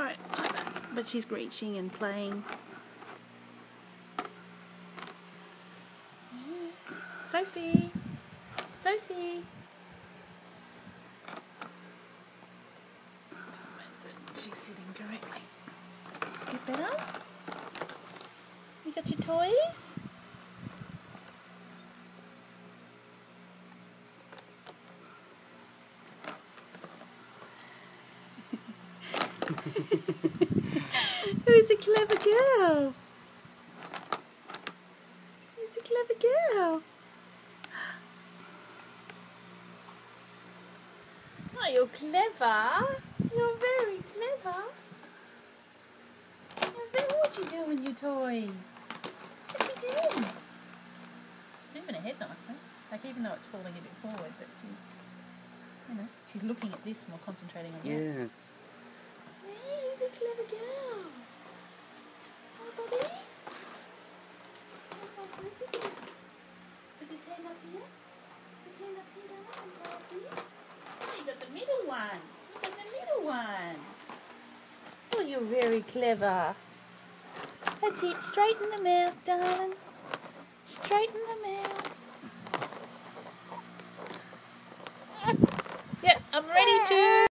Right, but she's reaching and playing. Sophie! Sophie! She's sitting correctly. Get better? You got your toys? Who's a clever girl? Who's a clever girl? Oh, you're clever. You're very clever. What you doing with your toys? What you doing? She's moving her head nicer. Like, even though it's falling a bit forward, but she's looking at this and more concentrating on that. Yeah. Hey, he's a clever girl. Oh, buddy. That's how Sophie did. Put his hand up here. His hand up here, darling. Go up here. Oh, you got the middle one. You got the middle one. Oh, you're very clever. That's it. Straighten the mouth, darling. Straighten the mouth. Yep, I'm ready to.